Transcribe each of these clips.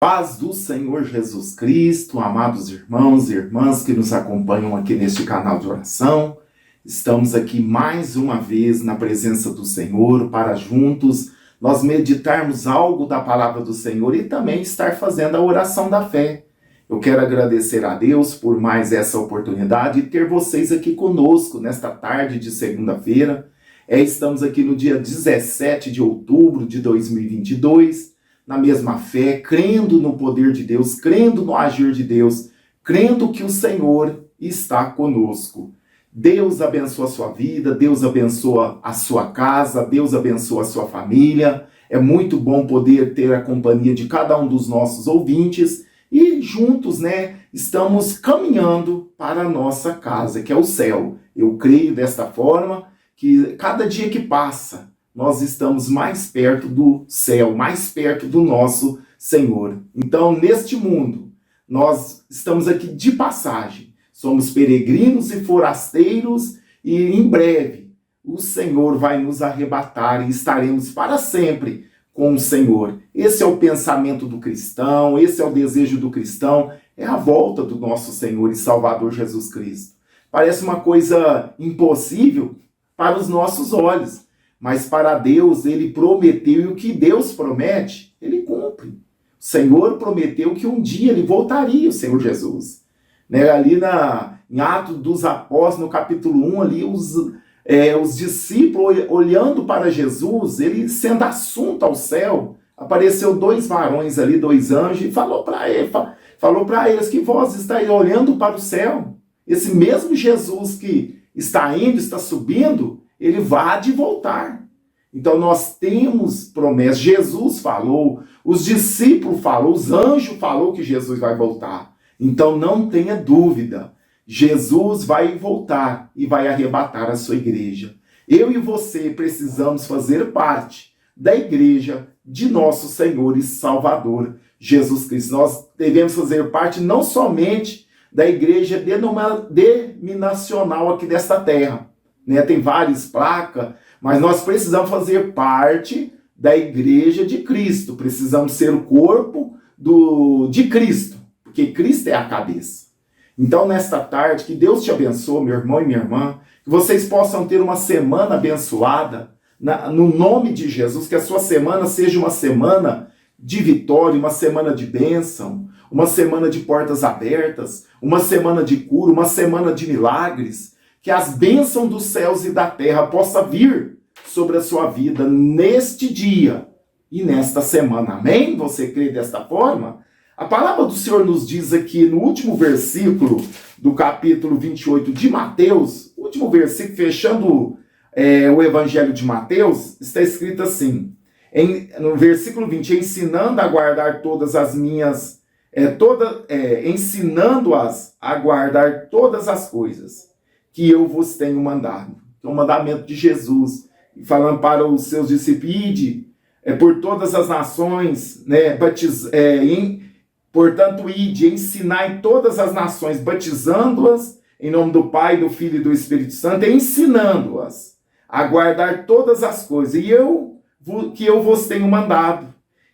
Paz do Senhor Jesus Cristo, amados irmãos e irmãs que nos acompanham aqui neste canal de oração. Estamos aqui mais uma vez na presença do Senhor para juntos nós meditarmos algo da palavra do Senhor e também estar fazendo a oração da fé. Eu quero agradecer a Deus por mais essa oportunidade e ter vocês aqui conosco nesta tarde de segunda-feira. Estamos aqui no dia 17 de outubro de 2022, na mesma fé, crendo no poder de Deus, crendo no agir de Deus, crendo que o Senhor está conosco. Deus abençoa a sua vida, Deus abençoa a sua casa, Deus abençoa a sua família. É muito bom poder ter a companhia de cada um dos nossos ouvintes e juntos, estamos caminhando para a nossa casa, que é o céu. Eu creio desta forma que cada dia que passa, nós estamos mais perto do céu, mais perto do nosso Senhor. Então, neste mundo, nós estamos aqui de passagem. Somos peregrinos e forasteiros e em breve o Senhor vai nos arrebatar e estaremos para sempre com o Senhor. Esse é o pensamento do cristão, esse é o desejo do cristão, é a volta do nosso Senhor e Salvador Jesus Cristo. Parece uma coisa impossível para os nossos olhos, mas para Deus ele prometeu, e o que Deus promete, ele cumpre. O Senhor prometeu que um dia ele voltaria, o Senhor Jesus. Ali em Atos dos Apóstolos, no capítulo 1, ali os discípulos olhando para Jesus, ele sendo assunto ao céu, apareceu dois varões ali, dois anjos, e falou para eles que vós estáis olhando para o céu. Esse mesmo Jesus que está indo, está subindo, ele vai de voltar. Então nós temos promessa. Jesus falou, os discípulos falaram, os anjos falaram que Jesus vai voltar. Então não tenha dúvida, Jesus vai voltar e vai arrebatar a sua igreja. Eu e você precisamos fazer parte da igreja de nosso Senhor e Salvador Jesus Cristo. Nós devemos fazer parte não somente da igreja denominacional aqui desta terra, tem várias placas, mas nós precisamos fazer parte da igreja de Cristo. Precisamos ser o corpo de Cristo, porque Cristo é a cabeça. Então, nesta tarde, que Deus te abençoe, meu irmão e minha irmã, que vocês possam ter uma semana abençoada, no nome de Jesus, que a sua semana seja uma semana de vitória, uma semana de bênção, uma semana de portas abertas, uma semana de cura, uma semana de milagres, que as bênçãos dos céus e da terra possam vir sobre a sua vida neste dia e nesta semana. Amém? Você crê desta forma? A palavra do Senhor nos diz aqui no último versículo do capítulo 28 de Mateus, último versículo, fechando o evangelho de Mateus, está escrito assim, no versículo 20, ensinando a guardar todas as minhas, ensinando-as a guardar todas as coisas que eu vos tenho mandado. É um mandamento de Jesus, falando para os seus discípulos, ide por todas as nações, portanto, ide, ensinai todas as nações, batizando-as em nome do Pai, do Filho e do Espírito Santo, e ensinando-as a guardar todas as coisas, que eu vos tenho mandado.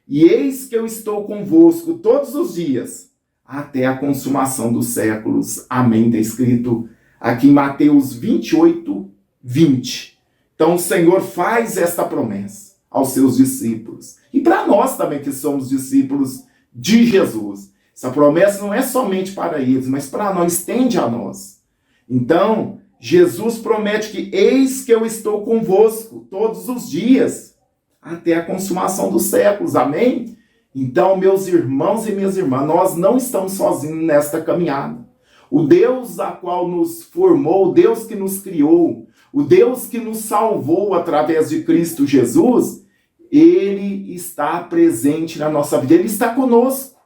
E eis que eu estou convosco todos os dias, até a consumação dos séculos. Amém. Está escrito aqui em Mateus 28, 20. Então o Senhor faz esta promessa aos seus discípulos. E para nós também que somos discípulos de Jesus. Essa promessa não é somente para eles, mas para nós, estende a nós. Então, Jesus promete que eis que eu estou convosco todos os dias, até a consumação dos séculos. Amém? Então, meus irmãos e minhas irmãs, nós não estamos sozinhos nesta caminhada. O Deus a qual nos formou, o Deus que nos criou, o Deus que nos salvou através de Cristo Jesus, ele está presente na nossa vida, ele está conosco.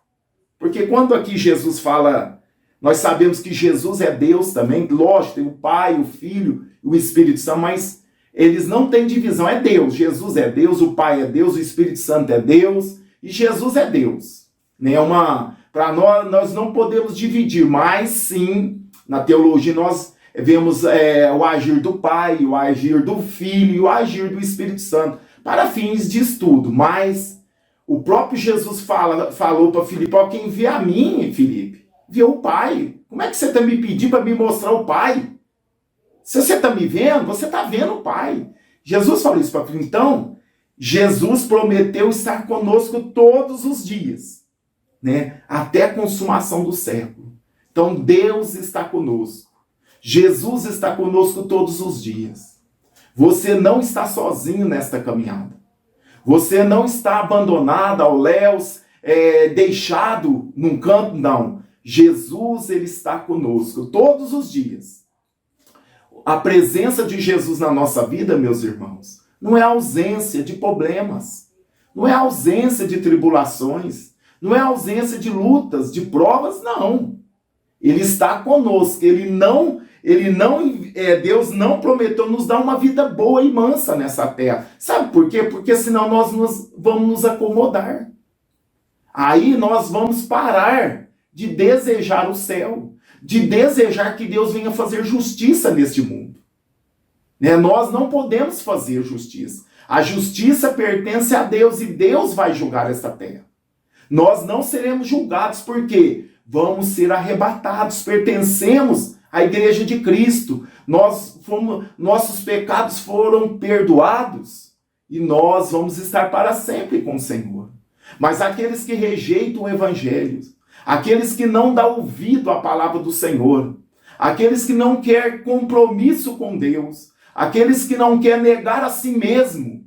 Porque quando aqui Jesus fala, nós sabemos que Jesus é Deus também, lógico, tem o Pai, o Filho e o Espírito Santo, mas eles não têm divisão, é Deus. Jesus é Deus, o Pai é Deus, o Espírito Santo é Deus e Jesus é Deus. Para nós não podemos dividir, mas sim, na teologia nós vemos o agir do Pai, o agir do Filho e o agir do Espírito Santo, para fins de estudo, mas O próprio Jesus falou para Filipe: ó, quem vê a mim, Filipe, vê o Pai. Como é que você está me pedindo para me mostrar o Pai? Se você está me vendo, você está vendo o Pai. Jesus falou isso para Filipe. Então, Jesus prometeu estar conosco todos os dias, né? Até a consumação do século. Então, Deus está conosco. Jesus está conosco todos os dias. Você não está sozinho nesta caminhada. Você não está abandonado ao léus, deixado num canto, não. Jesus, ele está conosco todos os dias. A presença de Jesus na nossa vida, meus irmãos, não é ausência de problemas, não é ausência de tribulações, não é ausência de lutas, de provas, não. Ele está conosco, Deus não prometeu nos dar uma vida boa e mansa nessa terra. Sabe por quê? Porque senão nós vamos nos acomodar. Aí nós vamos parar de desejar o céu, de desejar que Deus venha fazer justiça neste mundo. Né? Nós não podemos fazer justiça. A justiça pertence a Deus e Deus vai julgar esta terra. Nós não seremos julgados porque vamos ser arrebatados, pertencemos à igreja de Cristo. Nossos pecados foram perdoados e nós vamos estar para sempre com o Senhor. Mas aqueles que rejeitam o evangelho, aqueles que não dão ouvido à palavra do Senhor, aqueles que não querem compromisso com Deus, aqueles que não querem negar a si mesmo,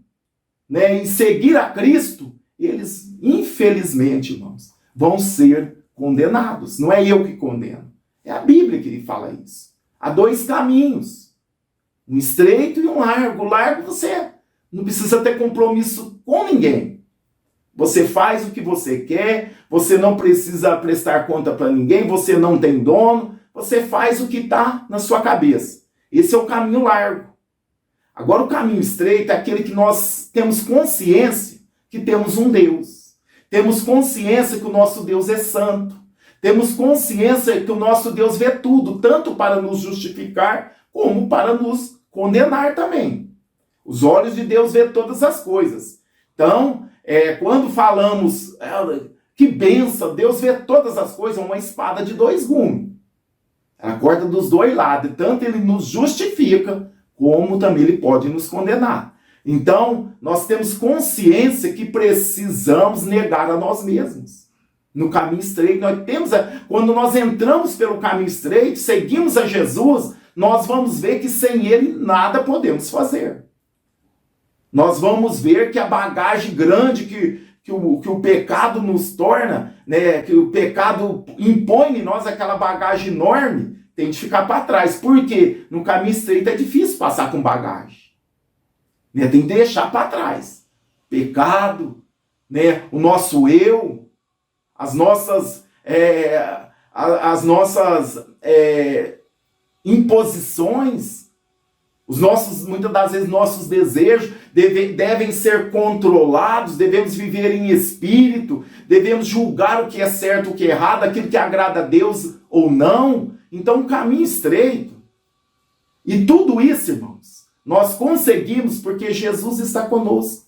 né, e seguir a Cristo, eles, infelizmente, irmãos, vão ser condenados. Não é eu que condeno, é a Bíblia que fala isso. Há dois caminhos, um estreito e um largo. O largo você não precisa ter compromisso com ninguém. Você faz o que você quer, você não precisa prestar conta para ninguém, você não tem dono, você faz o que está na sua cabeça. Esse é o caminho largo. Agora o caminho estreito é aquele que nós temos consciência que temos um Deus. Temos consciência que o nosso Deus é santo. Temos consciência que o nosso Deus vê tudo, tanto para nos justificar, como para nos condenar também. Os olhos de Deus vê todas as coisas. Então, quando falamos, que benção, Deus vê todas as coisas, é uma espada de dois gumes. Ela corta dos dois lados, tanto ele nos justifica, como também ele pode nos condenar. Então, nós temos consciência que precisamos negar a nós mesmos. No caminho estreito, quando nós entramos pelo caminho estreito, seguimos a Jesus, nós vamos ver que sem ele nada podemos fazer. Nós vamos ver que a bagagem grande que o pecado nos torna, né, que o pecado impõe em nós, aquela bagagem enorme, tem de ficar para trás. Por quê? No caminho estreito é difícil passar com bagagem. Né? Tem que deixar para trás. Pecado, né, o nosso eu, as nossas imposições, muitas das vezes nossos desejos devem ser controlados, devemos viver em espírito, devemos julgar o que é certo, o que é errado, aquilo que agrada a Deus ou não. Então, um caminho estreito. E tudo isso, irmãos, nós conseguimos porque Jesus está conosco.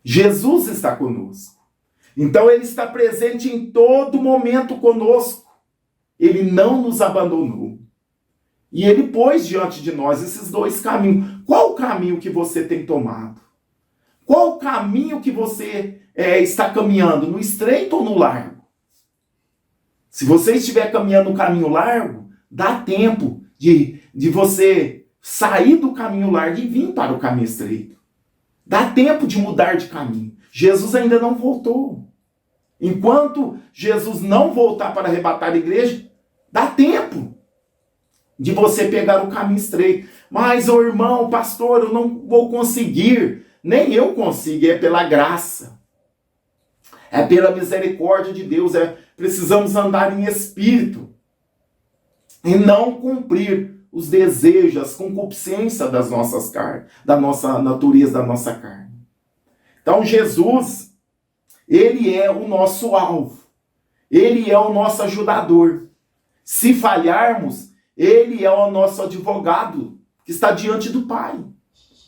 Jesus está conosco. Então, ele está presente em todo momento conosco. Ele não nos abandonou. E ele pôs diante de nós esses dois caminhos. Qual o caminho que você tem tomado? Qual o caminho que você está caminhando? No estreito ou no largo? Se você estiver caminhando no caminho largo, dá tempo de você sair do caminho largo e vir para o caminho estreito. Dá tempo de mudar de caminho. Jesus ainda não voltou. Enquanto Jesus não voltar para arrebatar a igreja, dá tempo de você pegar o caminho estreito. Mas, irmão, pastor, eu não vou conseguir. Nem eu consigo, é pela graça. É pela misericórdia de Deus. Precisamos andar em espírito. E não cumprir os desejos, as concupiscências das nossas carnes, da nossa natureza, da nossa carne. Então, Jesus, ele é o nosso alvo. Ele é o nosso ajudador. Se falharmos, ele é o nosso advogado que está diante do Pai.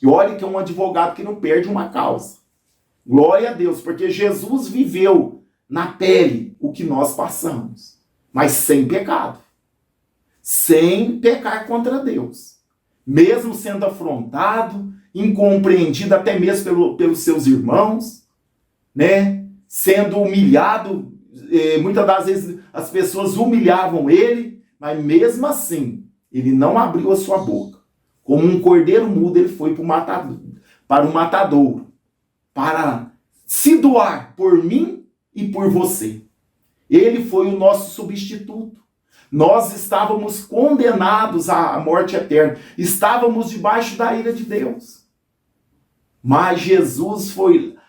E olha que é um advogado que não perde uma causa. Glória a Deus, porque Jesus viveu na pele o que nós passamos, mas sem pecado, sem pecar contra Deus, mesmo sendo afrontado, incompreendido até mesmo pelos seus irmãos, né? Sendo humilhado, muitas das vezes as pessoas humilhavam ele, mas mesmo assim, ele não abriu a sua boca. Como um cordeiro mudo, ele foi para o matadouro, para se doar por mim e por você. Ele foi o nosso substituto. Nós estávamos condenados à morte eterna. Estávamos debaixo da ira de Deus. Mas Jesus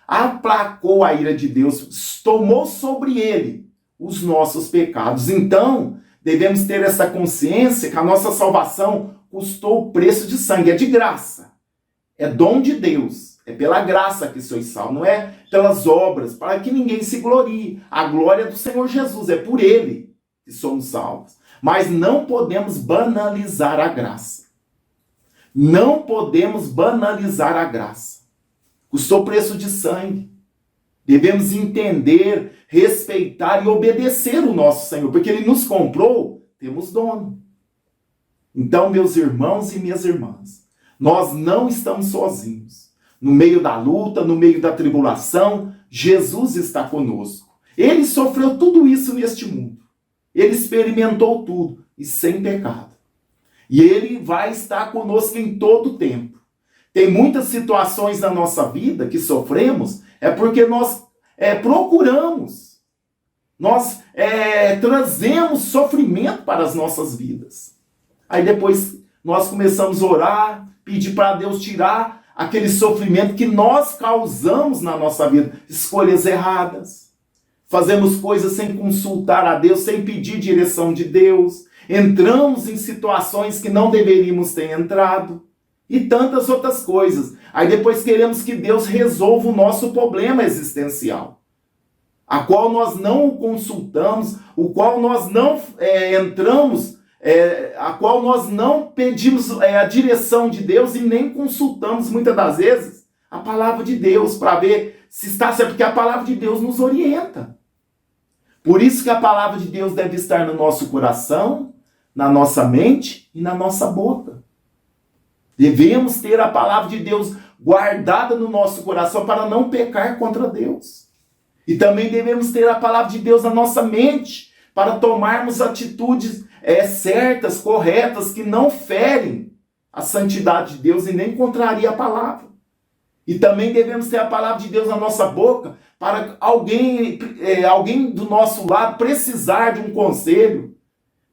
aplacou a ira de Deus, tomou sobre ele os nossos pecados. Então, devemos ter essa consciência que a nossa salvação custou o preço de sangue, é de graça. É dom de Deus, é pela graça que sois salvos, não é pelas obras, para que ninguém se glorie. A glória é do Senhor Jesus, é por ele que somos salvos. Mas não podemos banalizar a graça. Não podemos banalizar a graça. Custou preço de sangue. Devemos entender, respeitar e obedecer o nosso Senhor, porque ele nos comprou, temos dono. Então, meus irmãos e minhas irmãs, nós não estamos sozinhos. No meio da luta, no meio da tribulação, Jesus está conosco. Ele sofreu tudo isso neste mundo. Ele experimentou tudo e sem pecado. E ele vai estar conosco em todo o tempo. Tem muitas situações na nossa vida que sofremos, é porque nós procuramos, nós trazemos sofrimento para as nossas vidas. Aí depois nós começamos a orar, pedir para Deus tirar aquele sofrimento que nós causamos na nossa vida. Escolhas erradas. Fazemos coisas sem consultar a Deus, sem pedir direção de Deus. Entramos em situações que não deveríamos ter entrado. E tantas outras coisas. Aí depois queremos que Deus resolva o nosso problema existencial, a qual nós não o consultamos, o qual nós não entramos, a qual nós não pedimos a direção de Deus e nem consultamos muitas das vezes a palavra de Deus para ver se está certo, porque a palavra de Deus nos orienta. Por isso que a palavra de Deus deve estar no nosso coração, na nossa mente e na nossa boca. Devemos ter a palavra de Deus guardada no nosso coração para não pecar contra Deus. E também devemos ter a palavra de Deus na nossa mente para tomarmos atitudes certas, corretas, que não ferem a santidade de Deus e nem contraria a palavra. E também devemos ter a palavra de Deus na nossa boca para alguém do nosso lado precisar de um conselho,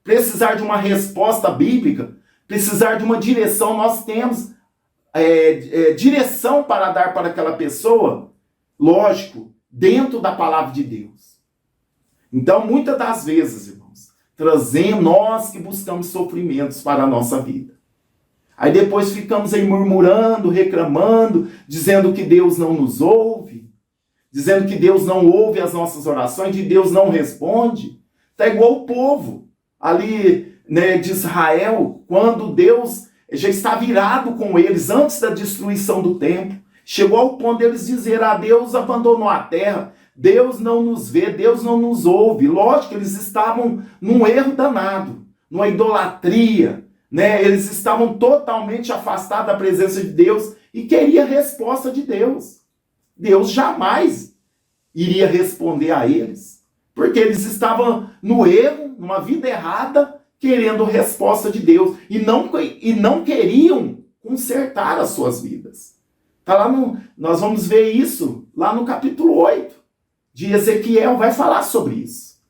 precisar de uma resposta bíblica, precisar de uma direção. Nós temos direção para dar para aquela pessoa, lógico, dentro da palavra de Deus. Então, muitas das vezes, irmãos, trazemos nós que buscamos sofrimentos para a nossa vida. Aí depois ficamos aí murmurando, reclamando, dizendo que Deus não nos ouve, dizendo que Deus não ouve as nossas orações, que Deus não responde. Está igual o povo ali, né, de Israel, quando Deus já está virado com eles antes da destruição do templo. Chegou ao ponto deles dizer: Deus abandonou a terra, Deus não nos vê, Deus não nos ouve. Lógico, eles estavam num erro danado, numa idolatria, né? Eles estavam totalmente afastados da presença de Deus e queriam a resposta de Deus. Deus jamais iria responder a eles, porque eles estavam no erro, numa vida errada, querendo resposta de Deus, e não queriam consertar as suas vidas. Tá lá nós vamos ver isso lá no capítulo 8 de Ezequiel, vai falar sobre isso.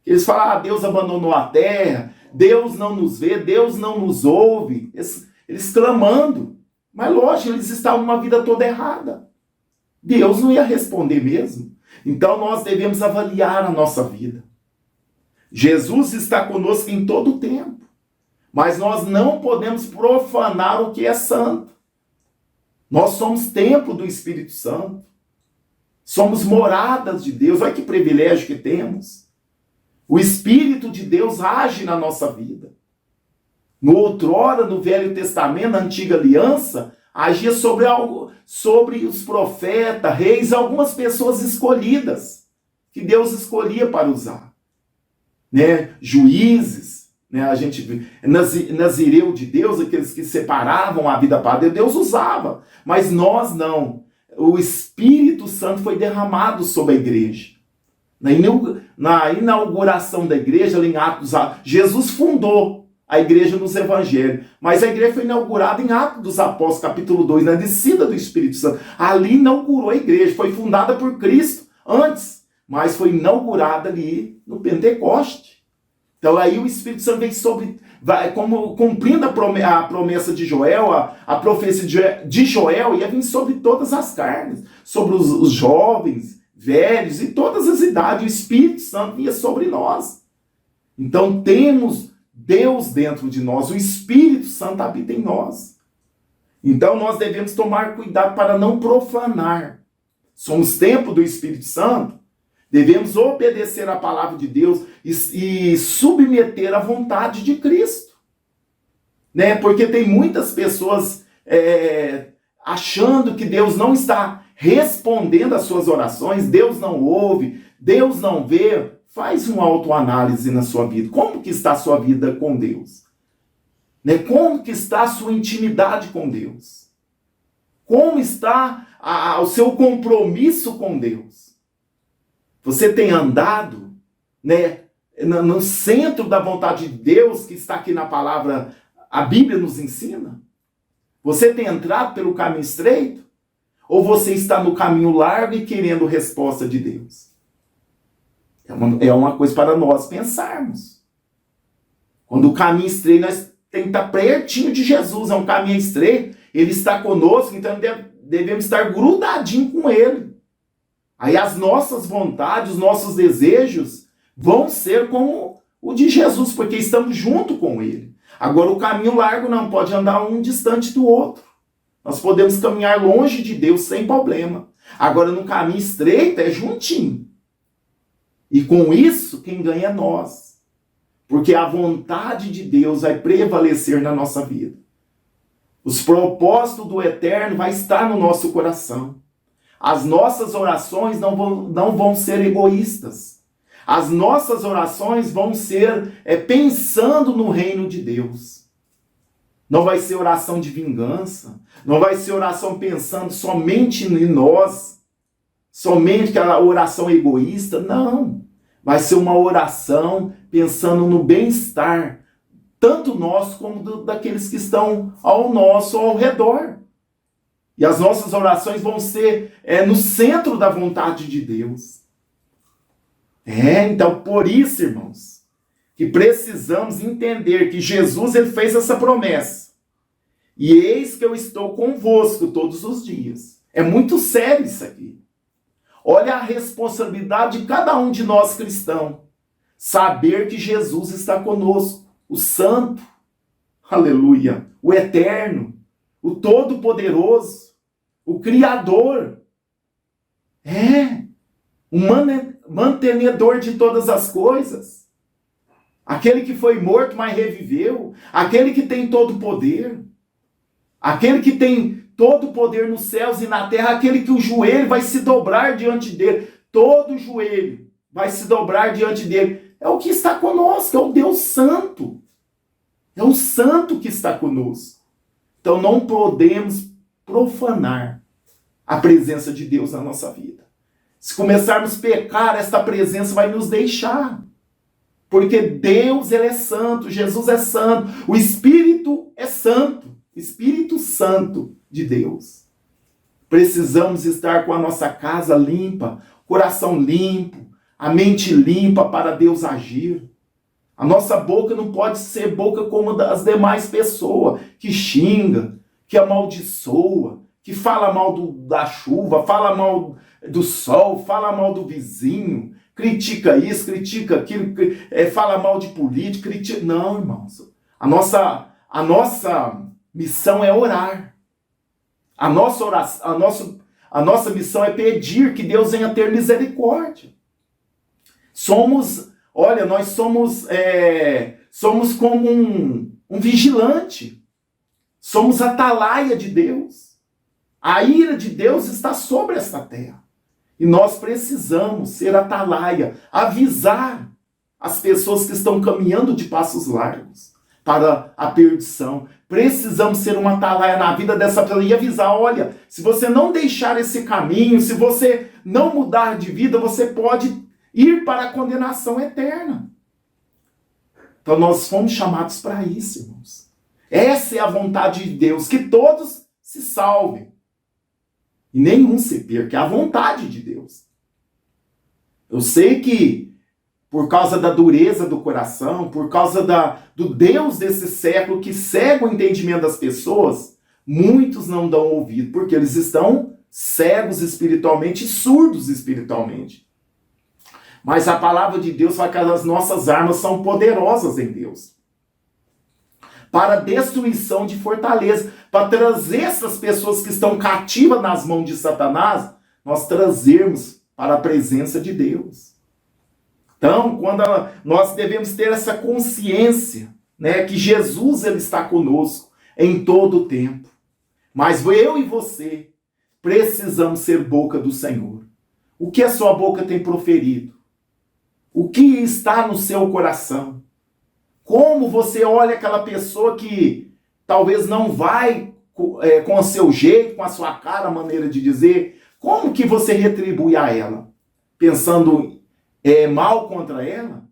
Eles falam: Deus abandonou a terra, Deus não nos vê, Deus não nos ouve. Eles clamando, mas lógico, eles estavam numa vida toda errada. Deus não ia responder mesmo. Então nós devemos avaliar a nossa vida. Jesus está conosco em todo o tempo, mas nós não podemos profanar o que é santo. Nós somos templo do Espírito Santo. Somos moradas de Deus. Olha que privilégio que temos. O Espírito de Deus age na nossa vida. No outrora, no Velho Testamento, na Antiga Aliança, agia sobre os profetas, reis, algumas pessoas escolhidas, que Deus escolhia para usar. Né? Juízes, né? A gente vê, nazireu de Deus, aqueles que separavam a vida para Deus usava, mas nós não. O Espírito Santo foi derramado sobre a igreja. Na inauguração da igreja, ali em Atos, Jesus fundou a igreja nos evangelhos, mas a igreja foi inaugurada em Atos dos Apóstolos, capítulo 2, na descida do Espírito Santo. Ali inaugurou a igreja, foi fundada por Cristo antes, mas foi inaugurada ali no Pentecoste. Então aí o Espírito Santo vem como cumprindo a promessa de Joel, a profecia de Joel, ia vir sobre todas as carnes, sobre os jovens, velhos e todas as idades. O Espírito Santo vinha sobre nós. Então temos Deus dentro de nós, o Espírito Santo habita em nós. Então nós devemos tomar cuidado para não profanar. Somos templo do Espírito Santo, devemos obedecer a palavra de Deus e submeter à vontade de Cristo. Né? Porque tem muitas pessoas achando que Deus não está respondendo às suas orações, Deus não ouve, Deus não vê. Faz uma autoanálise na sua vida. Como que está a sua vida com Deus? Né? Como que está a sua intimidade com Deus? Como está o seu compromisso com Deus? Você tem andado, né, no centro da vontade de Deus, que está aqui na palavra, a Bíblia nos ensina? Você tem entrado pelo caminho estreito? Ou você está no caminho largo e querendo resposta de Deus? É uma coisa para nós pensarmos. Quando o caminho estreito, nós temos que estar pertinho de Jesus. É um caminho estreito, Ele está conosco, então devemos estar grudadinho com Ele. Aí as nossas vontades, os nossos desejos vão ser como o de Jesus, porque estamos junto com Ele. Agora o caminho largo não pode andar um distante do outro. Nós podemos caminhar longe de Deus sem problema. Agora no caminho estreito é juntinho. E com isso, quem ganha é nós. Porque a vontade de Deus vai prevalecer na nossa vida. Os propósitos do eterno vai estar no nosso coração. As nossas orações não vão ser egoístas. As nossas orações vão ser pensando no reino de Deus. Não vai ser oração de vingança. Não vai ser oração pensando somente em nós. Somente aquela oração egoísta. Não. Vai ser uma oração pensando no bem-estar, tanto nosso como daqueles que estão ao redor. E as nossas orações vão ser no centro da vontade de Deus. Então por isso, irmãos, que precisamos entender que Jesus ele fez essa promessa. E eis que eu estou convosco todos os dias. É muito sério isso aqui. Olha a responsabilidade de cada um de nós cristãos. Saber que Jesus está conosco. O Santo, aleluia, o Eterno, o Todo-Poderoso, o Criador. O mantenedor de todas as coisas. Aquele que foi morto, mas reviveu. Aquele que tem todo o poder. Aquele que tem todo o poder nos céus e na terra, aquele que o joelho vai se dobrar diante dele. Todo joelho vai se dobrar diante dele. É o que está conosco, é o Deus Santo. É o Santo que está conosco. Então não podemos profanar a presença de Deus na nossa vida. Se começarmos a pecar, esta presença vai nos deixar. Porque Deus ele é santo, Jesus é santo, o Espírito é santo. Espírito Santo de Deus. Precisamos estar com a nossa casa limpa, coração limpo, a mente limpa para Deus agir. A nossa boca não pode ser boca como das demais pessoas, que xinga, que amaldiçoa, que fala mal da chuva, fala mal do sol, fala mal do vizinho, critica isso, critica aquilo, fala mal de político, critica... Não, irmãos. A nossa missão é orar. A nossa missão é pedir que Deus venha ter misericórdia. Nós somos como um vigilante. Somos atalaia de Deus. A ira de Deus está sobre esta terra. E nós precisamos ser atalaia, avisar as pessoas que estão caminhando de passos largos para a perdição. Precisamos ser uma atalaia na vida dessa pessoa e avisar, olha, se você não deixar esse caminho, se você não mudar de vida, você pode ir para a condenação eterna. Então nós fomos chamados para isso, irmãos. Essa é a vontade de Deus, que todos se salvem. E nenhum se perca, é a vontade de Deus. Eu sei que por causa da dureza do coração, por causa do Deus desse século que cega o entendimento das pessoas, muitos não dão ouvido, porque eles estão cegos espiritualmente e surdos espiritualmente. Mas a palavra de Deus fala que as nossas armas são poderosas em Deus. Para a destruição de fortaleza, para trazer essas pessoas que estão cativas nas mãos de Satanás, nós trazermos para a presença de Deus. Então, nós devemos ter essa consciência, né, que Jesus ele está conosco em todo o tempo. Mas eu e você precisamos ser boca do Senhor. O que a sua boca tem proferido? O que está no seu coração? Como você olha aquela pessoa que talvez não vai com o seu jeito, com a sua cara, a maneira de dizer, como que você retribui a ela? Pensando mal contra ela?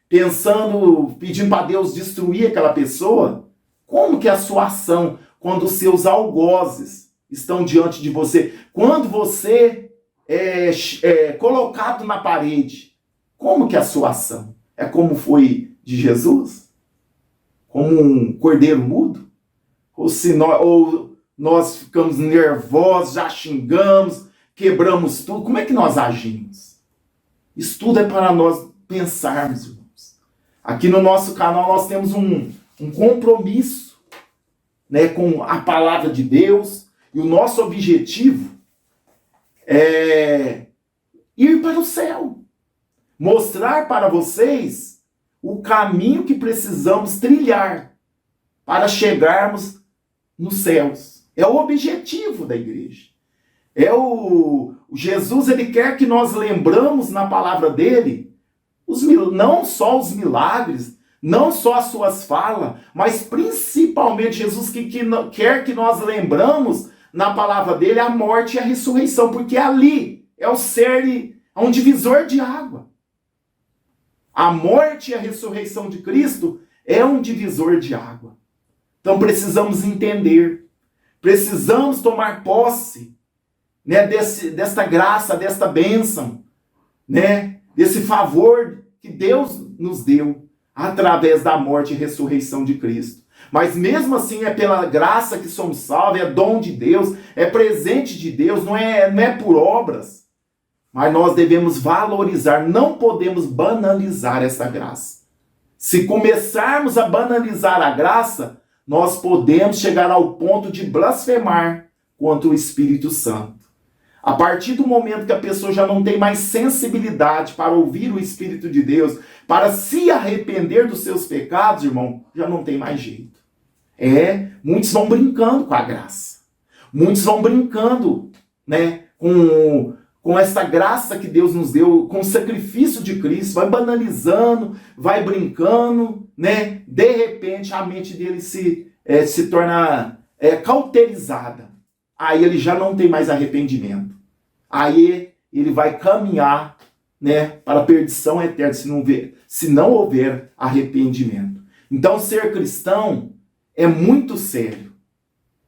Pedindo para Deus destruir aquela pessoa? Como que é a sua ação quando os seus algozes estão diante de você? Quando você é colocado na parede, como que é a sua ação? É como foi de Jesus? Como um cordeiro mudo? Ou nós ficamos nervosos, já xingamos, quebramos tudo? Como é que nós agimos? Isso tudo é para nós pensarmos, irmãos. Aqui no nosso canal nós temos um compromisso, né, com a palavra de Deus. E o nosso objetivo é ir para o céu. Mostrar para vocês o caminho que precisamos trilhar para chegarmos nos céus. É o objetivo da igreja. Jesus, ele quer que nós lembramos na palavra dele não só os milagres, não só as suas falas, mas principalmente Jesus que quer que nós lembramos na palavra dele a morte e a ressurreição, porque ali é um divisor de água. A morte e a ressurreição de Cristo é um divisor de água. Então precisamos entender, precisamos tomar posse, né, desta graça, desta bênção, né, desse favor que Deus nos deu através da morte e ressurreição de Cristo. Mas mesmo assim é pela graça que somos salvos, é dom de Deus, é presente de Deus, não é por obras. Mas nós devemos valorizar, não podemos banalizar essa graça. Se começarmos a banalizar a graça, nós podemos chegar ao ponto de blasfemar contra o Espírito Santo. A partir do momento que a pessoa já não tem mais sensibilidade para ouvir o Espírito de Deus, para se arrepender dos seus pecados, irmão, já não tem mais jeito. Muitos vão brincando com a graça. Muitos vão brincando, né, com essa graça que Deus nos deu, com o sacrifício de Cristo, vai banalizando, vai brincando, né? De repente a mente dele se torna cauterizada. Aí ele já não tem mais arrependimento. Aí ele vai caminhar, né, para a perdição eterna se não houver arrependimento. Então ser cristão é muito sério.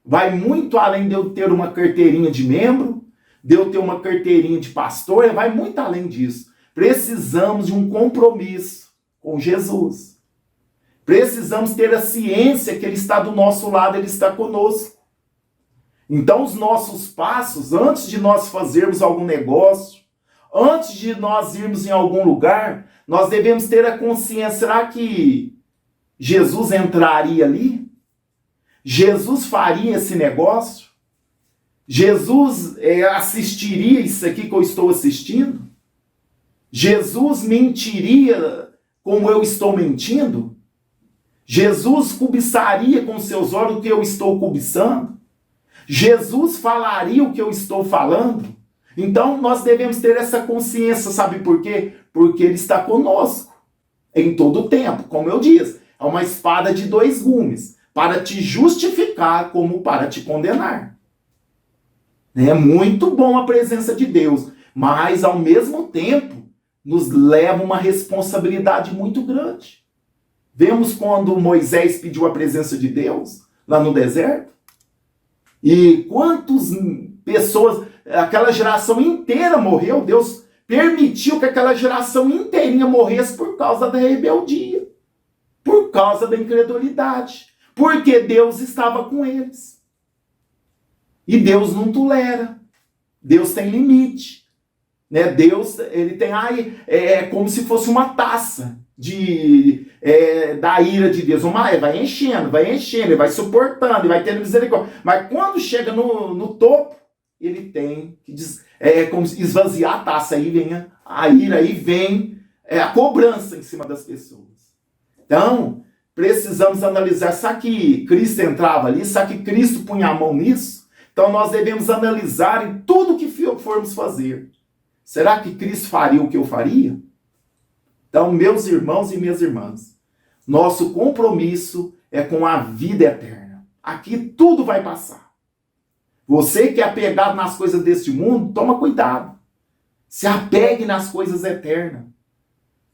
Vai muito além de eu ter uma carteirinha de membro, de eu ter uma carteirinha de pastor, vai muito além disso. Precisamos de um compromisso com Jesus. Precisamos ter a ciência que Ele está do nosso lado, Ele está conosco. Então os nossos passos, antes de nós fazermos algum negócio, antes de nós irmos em algum lugar, nós devemos ter a consciência, será que Jesus entraria ali? Jesus faria esse negócio? Jesus assistiria isso aqui que eu estou assistindo? Jesus mentiria como eu estou mentindo? Jesus cobiçaria com seus olhos o que eu estou cobiçando? Jesus falaria o que eu estou falando? Então nós devemos ter essa consciência, sabe por quê? Porque Ele está conosco em todo o tempo, como eu disse. É uma espada de dois gumes, para te justificar como para te condenar. É muito bom a presença de Deus, mas ao mesmo tempo nos leva uma responsabilidade muito grande. Vemos quando Moisés pediu a presença de Deus lá no deserto, e quantas pessoas, aquela geração inteira morreu. Deus permitiu que aquela geração inteirinha morresse por causa da rebeldia, por causa da incredulidade, porque Deus estava com eles. E Deus não tolera, Deus tem limite, né? Deus, ele tem, como se fosse uma taça da ira de Deus. Vai enchendo, ele vai suportando, vai tendo misericórdia. Mas quando chega no topo, ele tem que como esvaziar a taça. Aí vem a ira, aí vem a cobrança em cima das pessoas. Então, precisamos analisar. Será que Cristo entrava ali? Será que Cristo punha a mão nisso? Então nós devemos analisar em tudo que formos fazer. Será que Cristo faria o que eu faria? Então, meus irmãos e minhas irmãs, nosso compromisso é com a vida eterna. Aqui tudo vai passar. Você que é apegado nas coisas deste mundo, toma cuidado. Se apegue nas coisas eternas.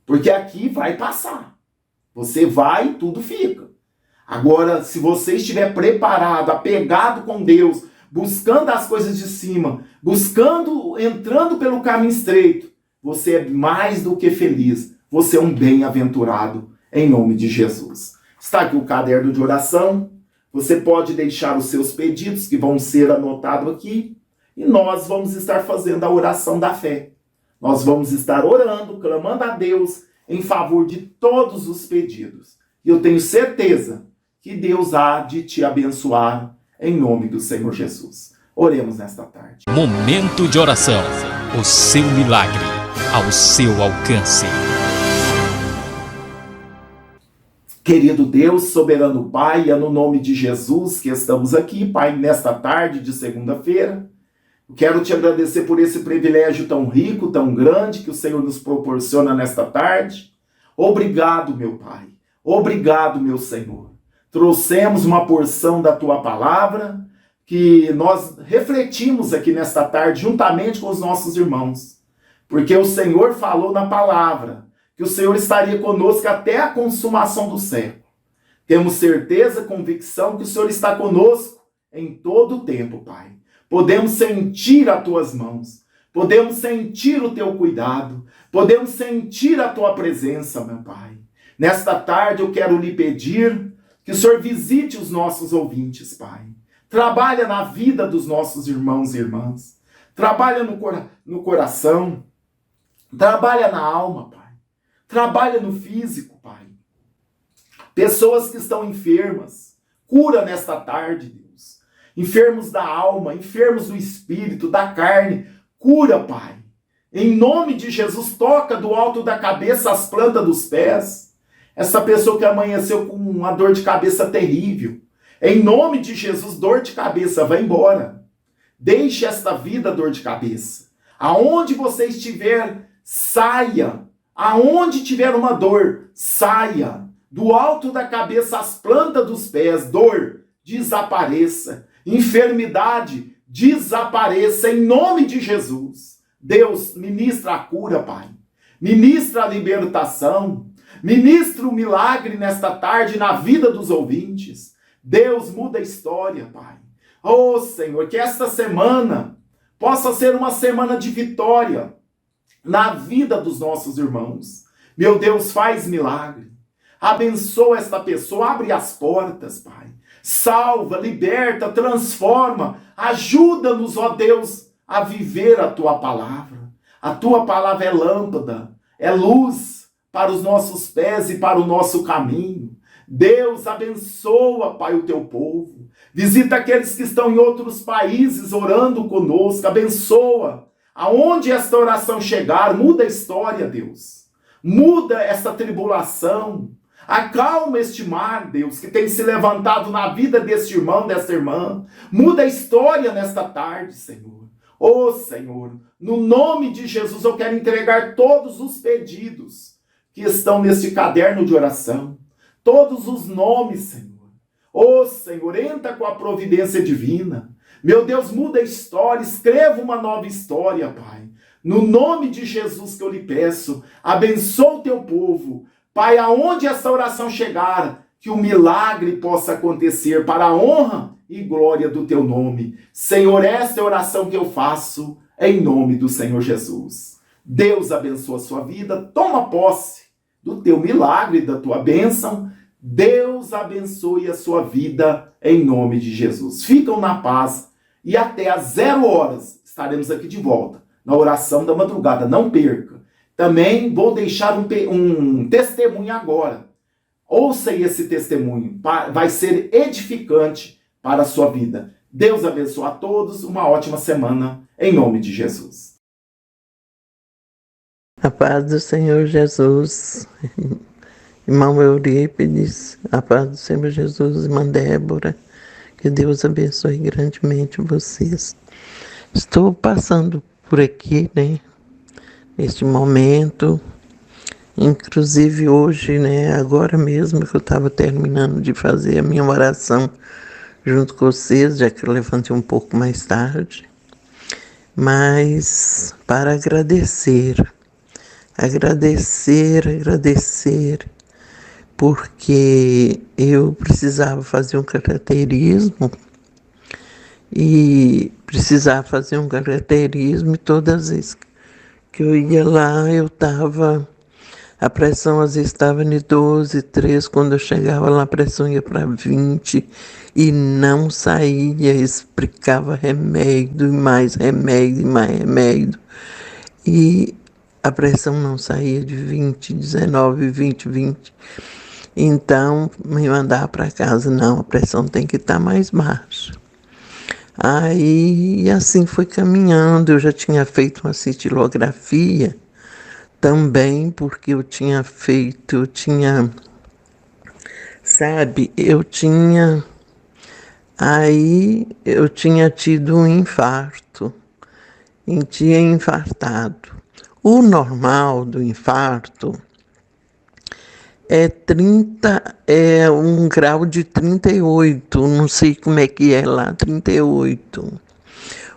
Porque aqui vai passar. Você vai e tudo fica. Agora, se você estiver preparado, apegado com Deus, buscando as coisas de cima, entrando pelo caminho estreito, você é mais do que feliz. Você é um bem-aventurado, em nome de Jesus. Está aqui o caderno de oração. Você pode deixar os seus pedidos, que vão ser anotados aqui, e nós vamos estar fazendo a oração da fé. Nós vamos estar orando, clamando a Deus em favor de todos os pedidos. E eu tenho certeza que Deus há de te abençoar, em nome do Senhor Jesus. Oremos nesta tarde. Momento de oração. O seu milagre ao seu alcance. Querido Deus, soberano Pai, é no nome de Jesus que estamos aqui, Pai, nesta tarde de segunda-feira. Eu quero te agradecer por esse privilégio tão rico, tão grande que o Senhor nos proporciona nesta tarde. Obrigado, meu Pai. Obrigado, meu Senhor. Trouxemos uma porção da Tua palavra que nós refletimos aqui nesta tarde juntamente com os nossos irmãos. Porque o Senhor falou na palavra que o Senhor estaria conosco até a consumação do século. Temos certeza, convicção que o Senhor está conosco em todo o tempo, Pai. Podemos sentir as Tuas mãos, podemos sentir o Teu cuidado, podemos sentir a Tua presença, meu Pai. Nesta tarde eu quero lhe pedir que o Senhor visite os nossos ouvintes, Pai. Trabalha na vida dos nossos irmãos e irmãs. Trabalha no coração. Trabalha na alma, Pai. Trabalha no físico, Pai. Pessoas que estão enfermas, cura nesta tarde, Deus. Enfermos da alma, enfermos do espírito, da carne, cura, Pai. Em nome de Jesus, toca do alto da cabeça as plantas dos pés. Essa pessoa que amanheceu com uma dor de cabeça terrível. Em nome de Jesus, dor de cabeça, vai embora. Deixe esta vida dor de cabeça. Aonde você estiver, saia. Aonde tiver uma dor, saia. Do alto da cabeça às plantas dos pés, dor, desapareça. Enfermidade, desapareça em nome de Jesus. Deus, ministra a cura, Pai. Ministra a libertação. Ministra o milagre nesta tarde na vida dos ouvintes. Deus, muda a história, Pai. Oh, Senhor, que esta semana possa ser uma semana de vitória na vida dos nossos irmãos. Meu Deus, faz milagre. Abençoa esta pessoa, abre as portas, Pai. Salva, liberta, transforma. Ajuda-nos, ó Deus, a viver a Tua palavra. A Tua palavra é lâmpada, é luz para os nossos pés e para o nosso caminho. Deus, abençoa, Pai, o Teu povo. Visita aqueles que estão em outros países orando conosco. Abençoa. Aonde esta oração chegar, muda a história, Deus. Muda essa tribulação. Acalma este mar, Deus, que tem se levantado na vida deste irmão, desta irmã. Muda a história nesta tarde, Senhor. Ô, Senhor, no nome de Jesus eu quero entregar todos os pedidos que estão neste caderno de oração. Todos os nomes, Senhor. Ô, Senhor, entra com a providência divina. Meu Deus, muda a história, escreva uma nova história, Pai. No nome de Jesus que eu lhe peço, abençoa o teu povo. Pai, aonde essa oração chegar, que o milagre possa acontecer para a honra e glória do teu nome. Senhor, esta é a oração que eu faço em nome do Senhor Jesus. Deus abençoa a sua vida, toma posse do teu milagre, da tua bênção. Deus abençoe a sua vida em nome de Jesus. Ficam na paz e até às 0 horas estaremos aqui de volta na oração da madrugada. Não perca. Também vou deixar um testemunho agora. Ouça esse testemunho. Vai ser edificante para a sua vida. Deus abençoe a todos. Uma ótima semana em nome de Jesus. A paz do Senhor Jesus. Irmão Eurípides, a paz do Senhor Jesus, irmã Débora, que Deus abençoe grandemente vocês. Estou passando por aqui, neste momento, inclusive hoje, agora mesmo que eu estava terminando de fazer a minha oração junto com vocês, já que eu levantei um pouco mais tarde, mas para agradecer, porque eu precisava fazer um cateterismo e todas as vezes que eu ia lá, a pressão às vezes estava em 12,3, quando eu chegava lá a pressão ia para 20 e não saía, explicava remédio, mais remédio, mais remédio, e a pressão não saía de 20, 19, 20, 20. Então, me mandava para casa, não, a pressão tem que estar mais baixa. Aí, assim foi caminhando, eu já tinha feito uma cintilografia também, porque eu tinha tido um infarto, e tinha infartado. O normal do infarto é um grau de 38, não sei como é que é lá, 38.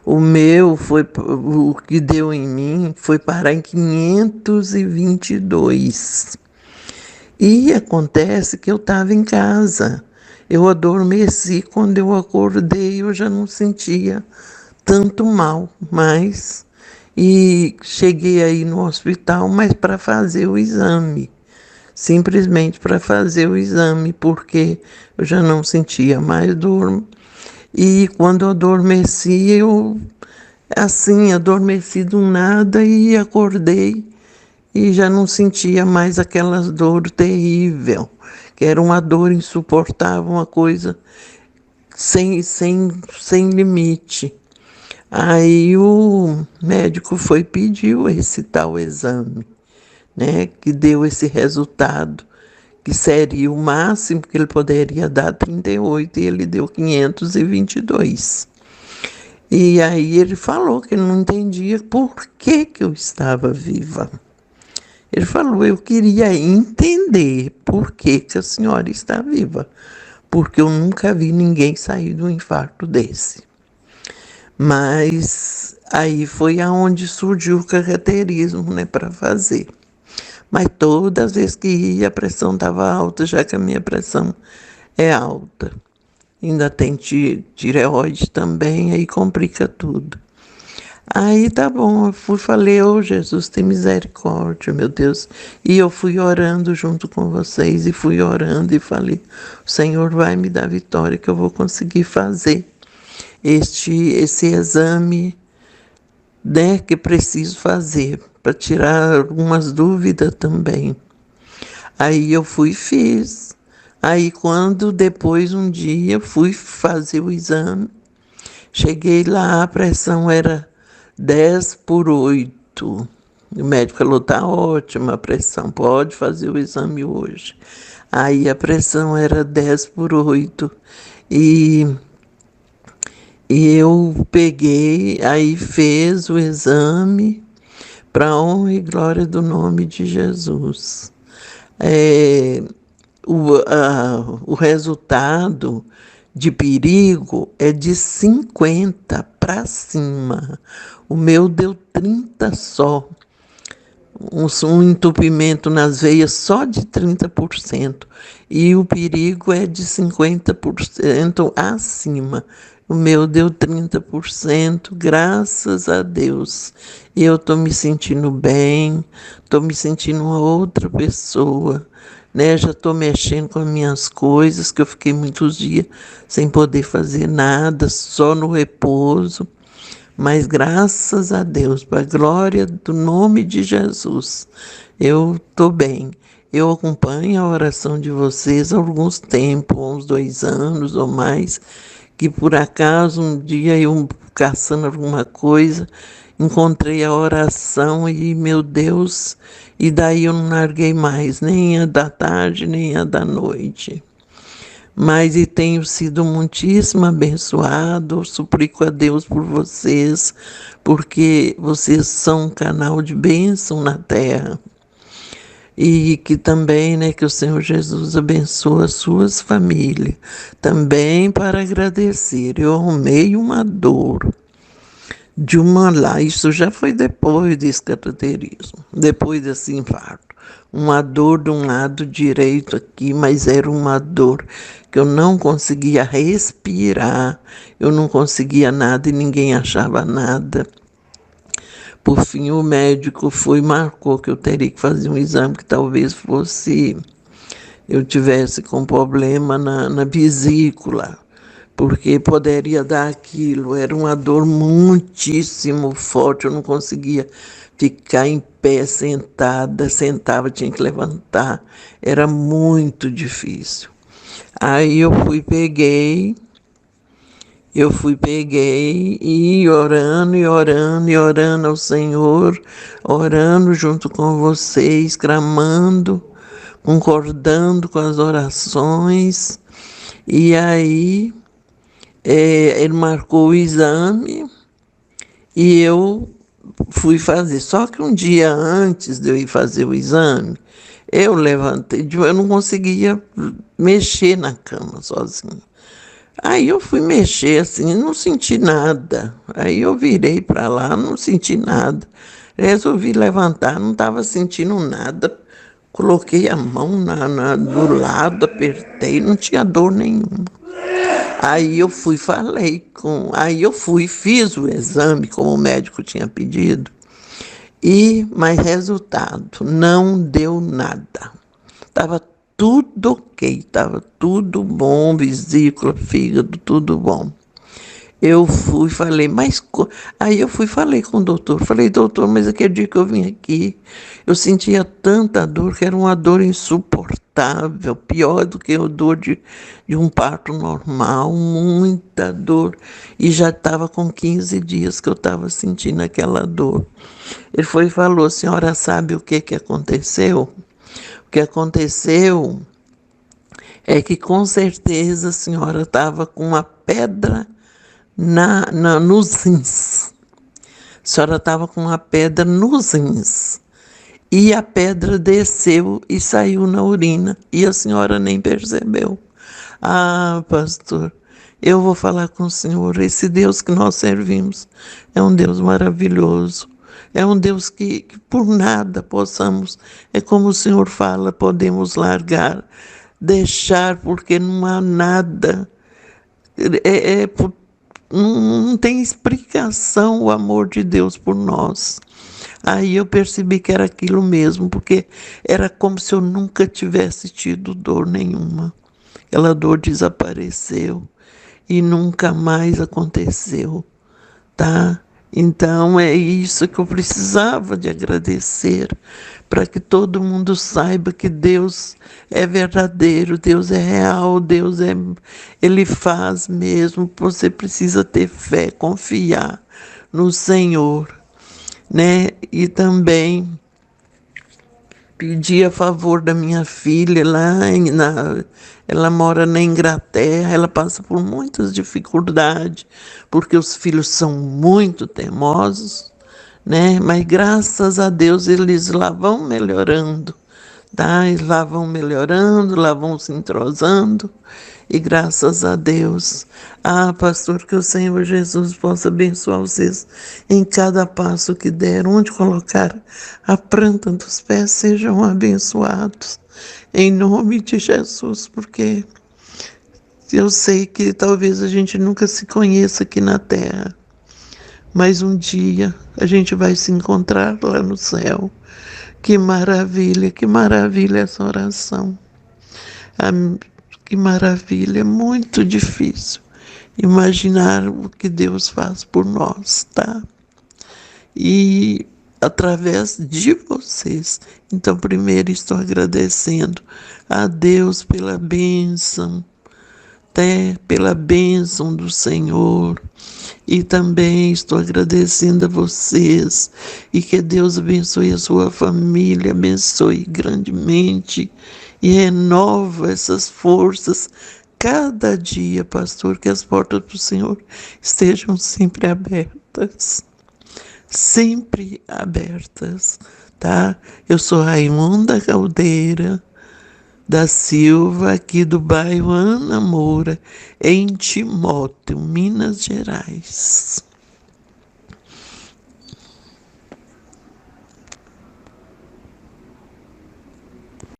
O que deu em mim foi parar em 522. E acontece que eu estava em casa. Eu adormeci, quando eu acordei eu já não sentia tanto mal, e cheguei aí no hospital, mas para fazer o exame. Simplesmente para fazer o exame, porque eu já não sentia mais dor. E quando eu adormeci, adormeci do nada e acordei e já não sentia mais aquelas dores terríveis, que era uma dor insuportável, uma coisa sem limite. Aí o médico pediu esse tal exame, que deu esse resultado, que seria o máximo que ele poderia dar, 38, e ele deu 522. E aí ele falou que ele não entendia por que eu estava viva. Ele falou, eu queria entender por que a senhora está viva, porque eu nunca vi ninguém sair de um infarto desse. Mas aí foi aonde surgiu o cateterismo, para fazer. Mas todas as vezes que ia, a pressão estava alta, já que a minha pressão é alta. Ainda tem tireoide também, aí complica tudo. Aí tá bom, falei, Jesus, tem misericórdia, meu Deus. E eu fui orando junto com vocês, e fui orando e falei, o Senhor vai me dar vitória, que eu vou conseguir fazer esse exame, que preciso fazer, para tirar algumas dúvidas também. Aí eu fiz. Aí quando depois um dia fui fazer o exame, cheguei lá, a pressão era 10/8. O médico falou, tá ótima a pressão, pode fazer o exame hoje. Aí a pressão era 10/8 e, e eu peguei, aí fez o exame para honra e glória do nome de Jesus. O resultado de perigo é de 50 para cima. O meu deu 30 só. Um entupimento nas veias só de 30%. E o perigo é de 50% acima. O meu deu 30%, graças a Deus. E eu estou me sentindo bem, estou me sentindo uma outra pessoa, né? Já estou mexendo com as minhas coisas, que eu fiquei muitos dias sem poder fazer nada, só no repouso. Mas graças a Deus, para a glória do nome de Jesus, eu estou bem. Eu acompanho a oração de vocês há alguns tempos, uns 2 anos ou mais, que por acaso um dia eu caçando alguma coisa, encontrei a oração e, meu Deus, e daí eu não larguei mais, nem a da tarde, nem a da noite. Mas e tenho sido muitíssimo abençoado, suplico a Deus por vocês, porque vocês são um canal de bênção na terra. E que também, né, que o Senhor Jesus abençoe as suas famílias. Também para agradecer, eu arrumei uma dor de uma lá, isso já foi depois desse cateterismo, depois desse infarto. Uma dor de um lado direito aqui, mas era uma dor que eu não conseguia respirar, eu não conseguia nada e ninguém achava nada. Por fim, o médico foi e marcou que eu teria que fazer um exame que talvez fosse, eu tivesse com problema na vesícula, porque poderia dar aquilo. Era uma dor muitíssimo forte, eu não conseguia ficar em pé, sentada, sentava, tinha que levantar, era muito difícil. Aí eu peguei e orando ao Senhor, orando junto com vocês, clamando, concordando com as orações, e aí ele marcou o exame e eu fui fazer. Só que um dia antes de eu ir fazer o exame, eu levantei, eu não conseguia mexer na cama sozinha. Aí eu fui mexer assim, não senti nada. Aí eu virei para lá, não senti nada. Resolvi levantar, não estava sentindo nada. Coloquei a mão do lado, apertei, não tinha dor nenhuma. Aí eu fiz o exame como o médico tinha pedido. Mas resultado, não deu nada. Estava tudo ok, estava tudo bom, vesícula, fígado, tudo bom. Aí eu falei com o doutor, doutor, mas aquele dia que eu vim aqui, eu sentia tanta dor, que era uma dor insuportável, pior do que a dor de um parto normal, muita dor, e já estava com 15 dias que eu estava sentindo aquela dor. Ele foi e falou, a senhora sabe o que aconteceu? O que aconteceu é que com certeza a senhora estava com uma pedra nos rins. A senhora estava com uma pedra nos rins. E a pedra desceu e saiu na urina. E a senhora nem percebeu. Ah, pastor, eu vou falar com o senhor. Esse Deus que nós servimos é um Deus maravilhoso. É um Deus que por nada possamos, é como o Senhor fala, podemos largar, deixar, porque não há nada, não tem explicação o amor de Deus por nós. Aí eu percebi que era aquilo mesmo, porque era como se eu nunca tivesse tido dor nenhuma. Aquela dor desapareceu e nunca mais aconteceu, tá? Então é isso que eu precisava de agradecer, para que todo mundo saiba que Deus é verdadeiro, Deus é real, Ele faz mesmo. Você precisa ter fé, confiar no Senhor. né? E também pedi a favor da minha filha ela mora na Inglaterra, ela passa por muitas dificuldades, porque os filhos são muito teimosos, né? Mas graças a Deus eles lá vão melhorando, tá? Eles lá vão melhorando, lá vão se entrosando, e graças a Deus. Ah, pastor, que o Senhor Jesus possa abençoar vocês em cada passo que der, onde colocar a planta dos pés, sejam abençoados, em nome de Jesus, porque eu sei que talvez a gente nunca se conheça aqui na terra, mas um dia a gente vai se encontrar lá no céu. Que maravilha essa oração. Que maravilha, é muito difícil imaginar o que Deus faz por nós, tá? E através de vocês. Então, primeiro estou agradecendo a Deus pela bênção, até pela bênção do Senhor. E também estou agradecendo a vocês, e que Deus abençoe a sua família, abençoe grandemente e renova essas forças cada dia, pastor, que as portas do Senhor estejam sempre abertas, tá? Eu sou Raimunda Caldeira da Silva, aqui do bairro Ana Moura, em Timóteo, Minas Gerais.